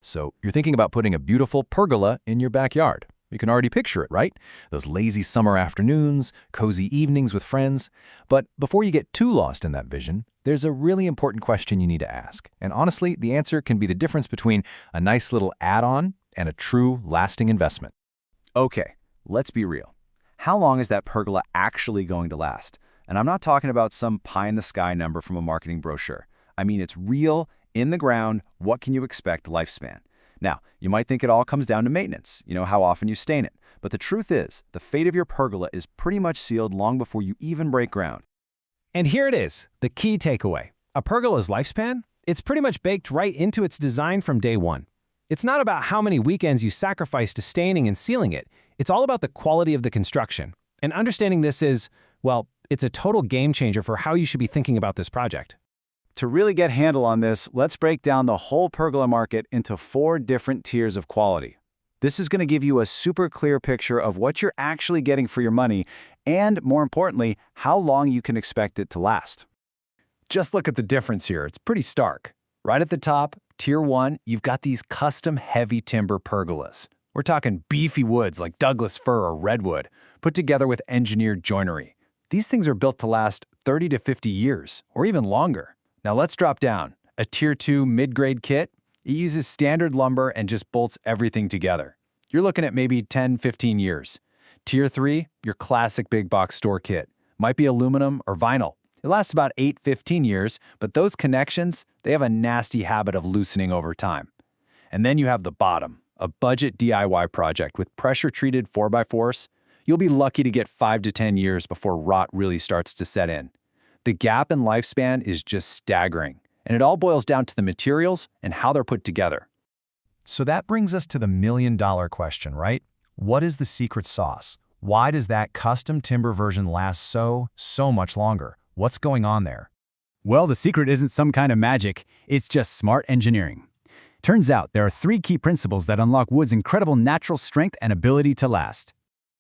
So you're thinking about putting a beautiful pergola in your backyard. You can already picture it, right? Those lazy summer afternoons, cozy evenings with friends. But before you get too lost in that vision, there's a really important question you need to ask. And honestly, the answer can be the difference between a nice little add-on and a true, lasting investment. Okay, let's be real. How long is that pergola actually going to last? And I'm not talking about some pie-in-the-sky number from a marketing brochure. I mean, it's real, in the ground, what can you expect lifespan? Now, you might think it all comes down to maintenance, how often you stain it. But the truth is, the fate of your pergola is pretty much sealed long before you even break ground. And here it is, the key takeaway. A pergola's lifespan? It's pretty much baked right into its design from day one. It's not about how many weekends you sacrifice to staining and sealing it. It's all about the quality of the construction. And understanding this is, well, it's a total game changer for how you should be thinking about this project. To really get a handle on this, let's break down the whole pergola market into 4 different tiers of quality. This is going to give you a super clear picture of what you're actually getting for your money and, more importantly, how long you can expect it to last. Just look at the difference here. It's pretty stark. Right at the top, Tier 1, you've got these custom heavy timber pergolas. We're talking beefy woods like Douglas fir or Redwood, put together with engineered joinery. These things are built to last 30 to 50 years, or even longer. Now let's drop down. A Tier 2 mid-grade kit, it uses standard lumber and just bolts everything together. You're looking at maybe 10, 15 years. Tier 3, your classic big box store kit. Might be aluminum or vinyl. It lasts about 8, 15 years, but those connections, they have a nasty habit of loosening over time. And then you have the bottom, a budget DIY project with pressure-treated 4x4s. You'll be lucky to get 5 to 10 years before rot really starts to set in. The gap in lifespan is just staggering, and it all boils down to the materials and how they're put together. So that brings us to the million-dollar question, right? What is the secret sauce? Why does that custom timber version last so much longer? What's going on there? Well, the secret isn't some kind of magic, it's just smart engineering. Turns out there are 3 key principles that unlock wood's incredible natural strength and ability to last.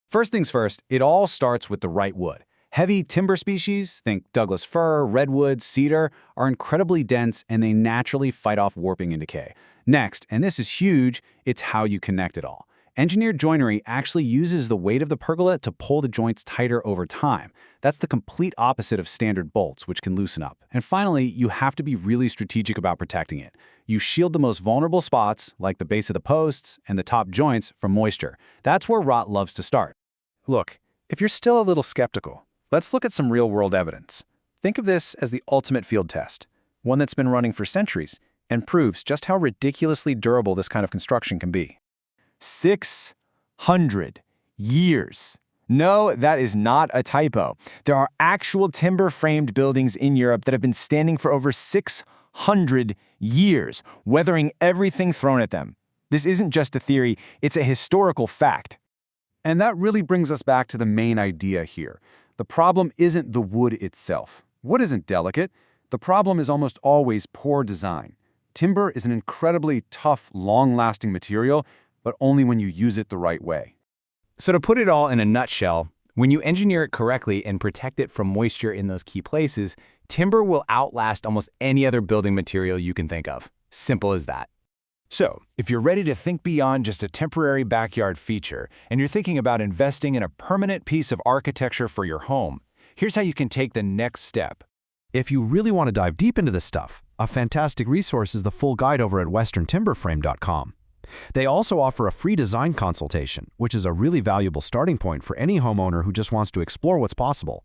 First things first, it all starts with the right wood. Heavy timber species, think Douglas fir, redwood, cedar, are incredibly dense and they naturally fight off warping and decay. Next, and this is huge, it's how you connect it all. Engineered joinery actually uses the weight of the pergola to pull the joints tighter over time. That's the complete opposite of standard bolts, which can loosen up. And finally, you have to be really strategic about protecting it. You shield the most vulnerable spots, like the base of the posts and the top joints, from moisture. That's where rot loves to start. Look, if you're still a little skeptical, let's look at some real-world evidence. Think of this as the ultimate field test, one that's been running for centuries and proves just how ridiculously durable this kind of construction can be. 600 years. No, that is not a typo. There are actual timber-framed buildings in Europe that have been standing for over 600 years, weathering everything thrown at them. This isn't just a theory, it's a historical fact. And that really brings us back to the main idea here. The problem isn't the wood itself. Wood isn't delicate. The problem is almost always poor design. Timber is an incredibly tough, long-lasting material, but only when you use it the right way. So to put it all in a nutshell, when you engineer it correctly and protect it from moisture in those key places, timber will outlast almost any other building material you can think of. Simple as that. So, if you're ready to think beyond just a temporary backyard feature, and you're thinking about investing in a permanent piece of architecture for your home, here's how you can take the next step. If you really want to dive deep into this stuff, a fantastic resource is the full guide over at westerntimberframe.com. They also offer a free design consultation, which is a really valuable starting point for any homeowner who just wants to explore what's possible.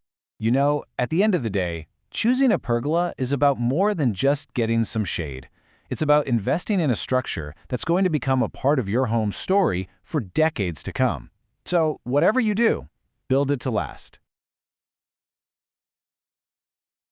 At the end of the day, choosing a pergola is about more than just getting some shade. It's about investing in a structure that's going to become a part of your home's story for decades to come. So, whatever you do, build it to last.